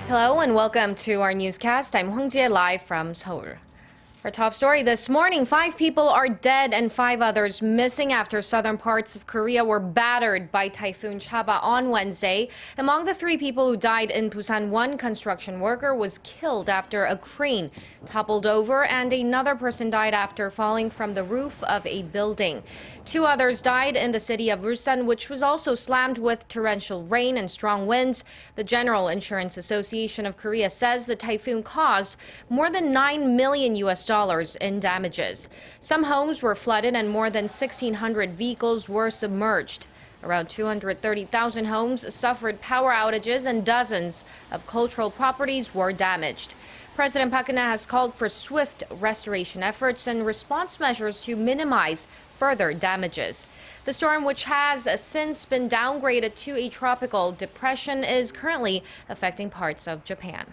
Hello and welcome to our newscast. I'm Hong Jie live from Seoul. Our top story this morning, 5 people are dead and 5 others missing after southern parts of Korea were battered by Typhoon Chaba on Wednesday. Among the 3 people who died in Busan, 1 construction worker was killed after a crane toppled over and another person died after falling from the roof of a building. 2 others died in the city of Ulsan, which was also slammed with torrential rain and strong winds. The General Insurance Association of Korea says the typhoon caused more than $9 million in damages. Some homes were flooded and more than 1,600 vehicles were submerged. Around 230,000 homes suffered power outages and dozens of cultural properties were damaged. President Park Geun-hye has called for swift restoration efforts and response measures to minimize further damages. The storm, which has since been downgraded to a tropical depression, is currently affecting parts of Japan.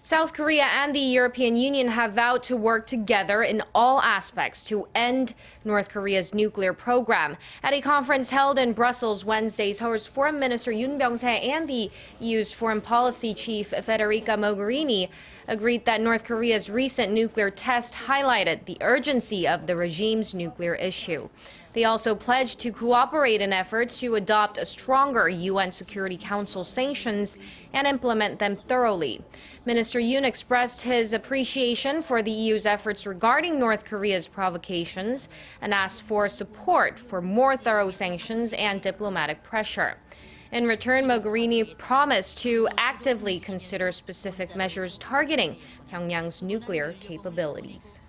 South Korea and the European Union have vowed to work together in all aspects to end North Korea's nuclear program. At a conference held in Brussels Wednesday, Seoul's Foreign Minister Yoon Byung-se and the EU's Foreign Policy Chief Federica Mogherini agreed that North Korea's recent nuclear test highlighted the urgency of the regime's nuclear issue. They also pledged to cooperate in efforts to adopt a stronger UN Security Council sanctions and implement them thoroughly. Minister Yoon expressed his appreciation for the EU's efforts regarding North Korea's provocations and asked for support for more thorough sanctions and diplomatic pressure. In return, Mogherini promised to actively consider specific measures targeting Pyongyang's nuclear capabilities.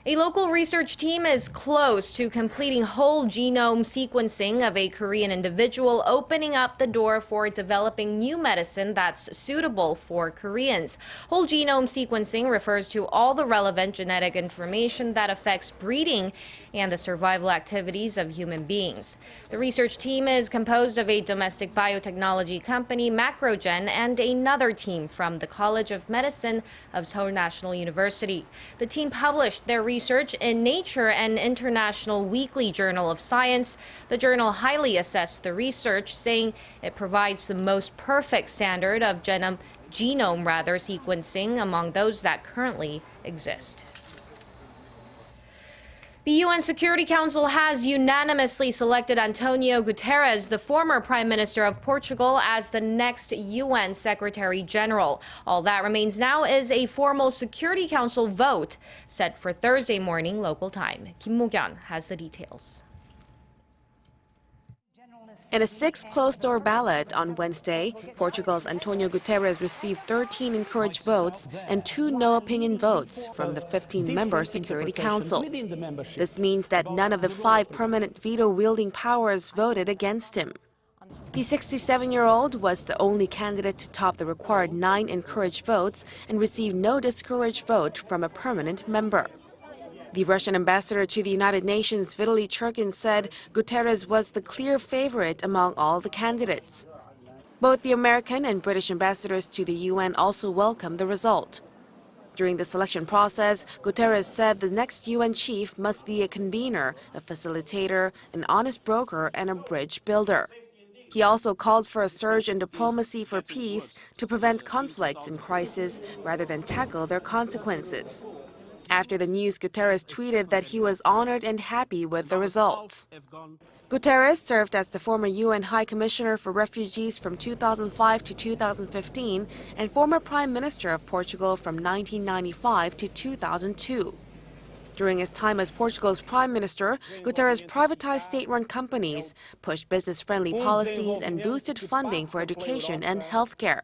A local research team is close to completing whole genome sequencing of a Korean individual, opening up the door for developing new medicine that's suitable for Koreans. Whole genome sequencing refers to all the relevant genetic information that affects breeding and the survival activities of human beings. The research team is composed of a domestic biotechnology company, Macrogen, and another team from the College of Medicine of Seoul National University. The team published their research in Nature, an international weekly journal of science. The journal highly assessed the research, saying it provides the most perfect standard of genome sequencing among those that currently exist. The UN Security Council has unanimously selected Antonio Gutierrez, the former Prime Minister of Portugal, as the next UN Secretary General. All that remains now is a formal Security Council vote set for Thursday morning local time. Kim Mo-kyun has the details. In a 6 closed-door ballot on Wednesday, Portugal's Antonio Gutierrez received 13 encouraged votes and 2 no-opinion votes from the 15-member Security Council. This means that none of the 5 permanent veto-wielding powers voted against him. The 67-year-old was the only candidate to top the required 9 encouraged votes and received no discouraged vote from a permanent member. The Russian ambassador to the United Nations, Vitaly Churkin, said Guterres was the clear favorite among all the candidates. Both the American and British ambassadors to the UN also welcomed the result. During the selection process, Guterres said the next UN chief must be a convener, a facilitator, an honest broker, and a bridge builder. He also called for a surge in diplomacy for peace to prevent conflicts and crises rather than tackle their consequences. After the news, Guterres tweeted that he was honored and happy with the results. Guterres served as the former UN High Commissioner for Refugees from 2005 to 2015 and former Prime Minister of Portugal from 1995 to 2002. During his time as Portugal's Prime Minister, Guterres privatized state-run companies, pushed business-friendly policies, and boosted funding for education and healthcare.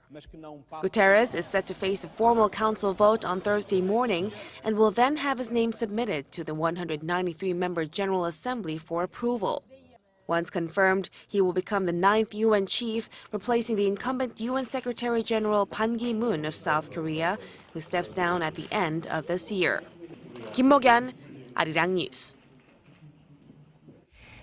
Guterres is set to face a formal council vote on Thursday morning and will then have his name submitted to the 193-member General Assembly for approval. Once confirmed, he will become the 9th UN chief, replacing the incumbent UN Secretary General Ban Ki-moon of South Korea, who steps down at the end of this year. Kim Mo-kyun, ARIRANG News.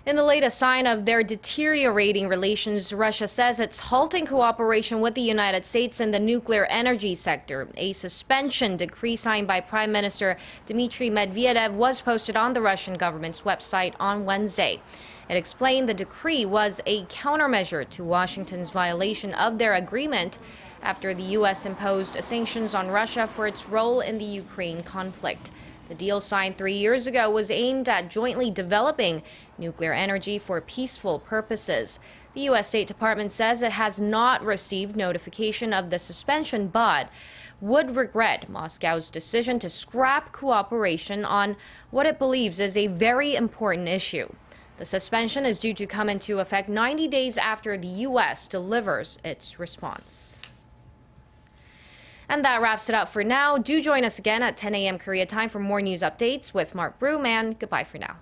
In the latest sign of their deteriorating relations, Russia says it's halting cooperation with the United States in the nuclear energy sector. A suspension decree signed by Prime Minister Dmitry Medvedev was posted on the Russian government's website on Wednesday. It explained the decree was a countermeasure to Washington's violation of their agreement after the U.S. imposed sanctions on Russia for its role in the Ukraine conflict. The deal signed 3 years ago was aimed at jointly developing nuclear energy for peaceful purposes. The U.S. State Department says it has not received notification of the suspension, but would regret Moscow's decision to scrap cooperation on what it believes is a very important issue. The suspension is due to come into effect 90 days after the U.S. delivers its response. And that wraps it up for now. Do join us again at 10 a.m. Korea time for more news updates with Mark Broom, and goodbye for now.